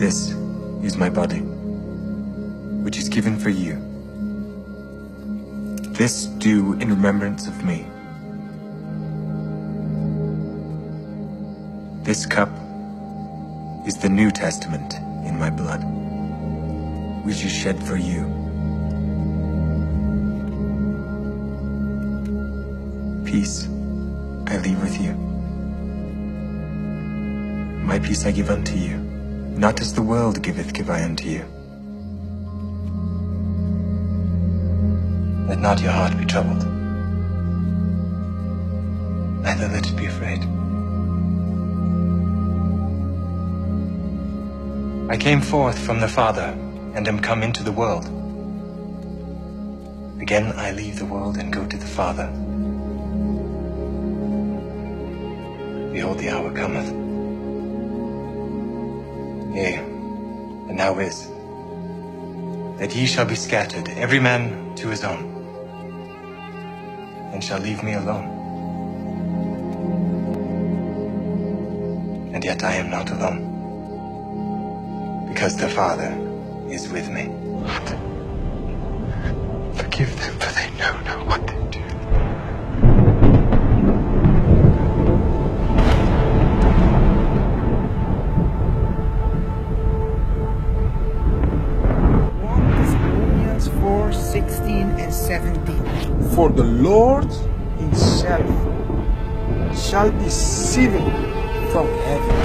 This is my body, which is given for you. This do in remembrance of me. This cup is the New Testament in my blood, which is shed for you. Peace I leave with you. My peace I give unto you. Not as the world giveth, give I unto you. Let not your heart be troubled, neither let it be afraid. I came forth from the Father, and am come into the world. Again I leave the world and go to the Father. Behold, the hour cometh, yea, and now is, that ye shall be scattered, every man to his own, and shall leave me alone. And yet I am not alone, because the Father is with me. What? Forgive them, for they know not what they do. Thessalonians 4:16 and 17. For the Lord himself shall descend from heaven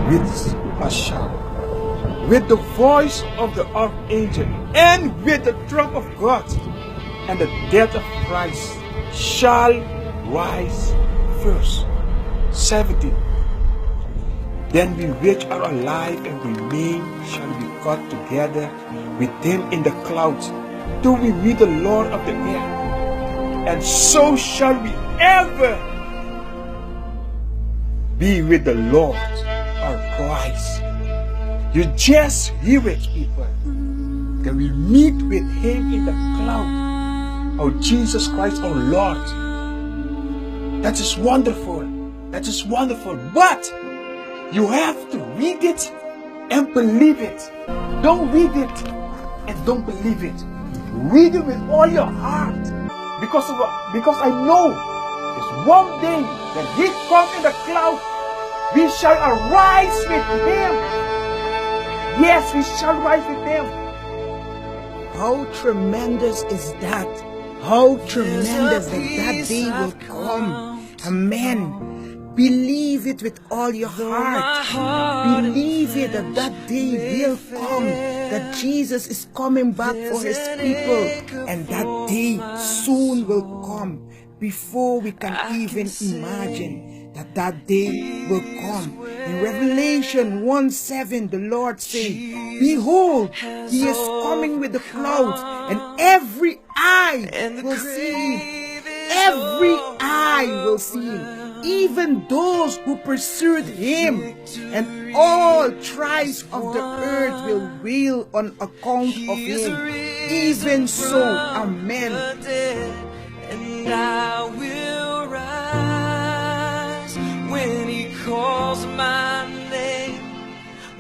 with a shout, with the voice of the archangel, and with the trump of God, and the dead of Christ shall rise first. 17. Then we which are alive and remain shall be caught together with them in the clouds, till we meet the Lord of the air. And so shall we ever be with the Lord our Christ. You just hear it, people. That we meet with him in the cloud. Oh, Jesus Christ, our Lord. That is wonderful. That is wonderful. But you have to read it and believe it. Don't read it and don't believe it. Read it with all your heart. Because I know there's one day that he comes in the cloud, we shall arise with him. Yes, we shall rise with him. How tremendous is that? How tremendous that day will come. Amen. Believe it with all your heart. Believe it that day will come. That Jesus is coming back for his people. And that day soon will come. Before we can even imagine that day will come. In Revelation 1:7, the Lord said, behold, he is coming with the clouds, and every eye will see him. Every eye will see him. Even those who pursued him, and all tribes of the earth will wail on account of him. Even so, amen. And I will rise when he calls my name.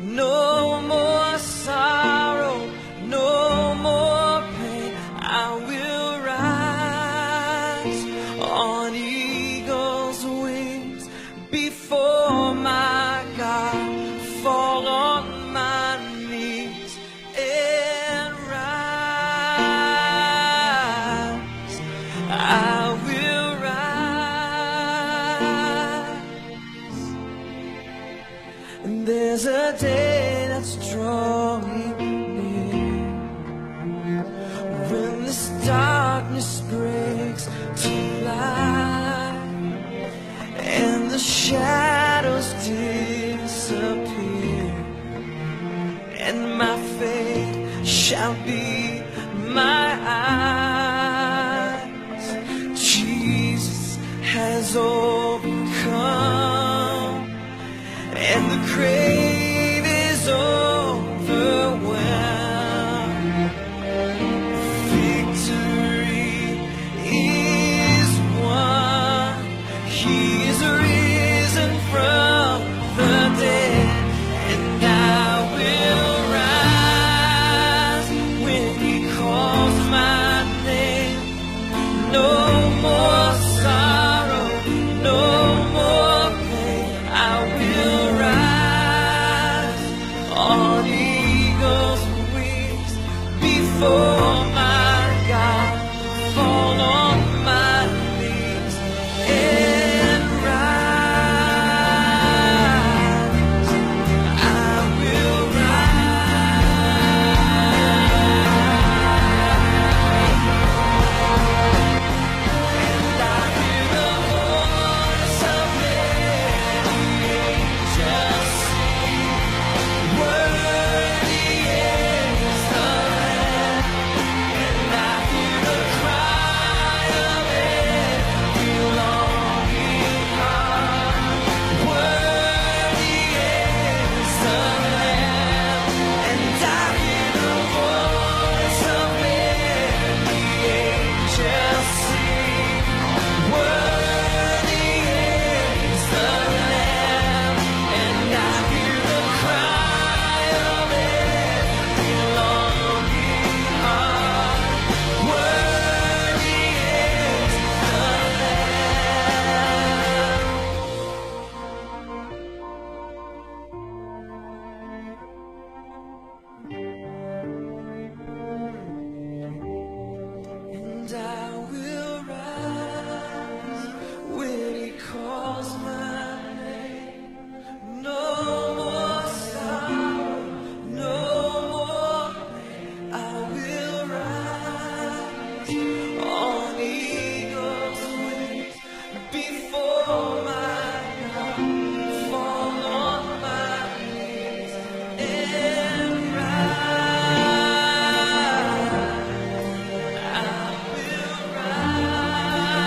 No more sorrow, no more pain. I will rise on eagle's wings before my God. Fall on my knees and rise. I will rise. And there's a day that's drawing near, when this darkness breaks to light, and the shadows disappear, and my faith shall be my eyes. Jesus has overcome, and the grave is overwhelmed. Victory is won. He is risen from the dead, and I will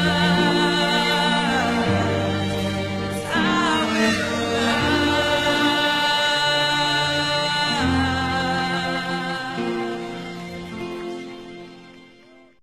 time.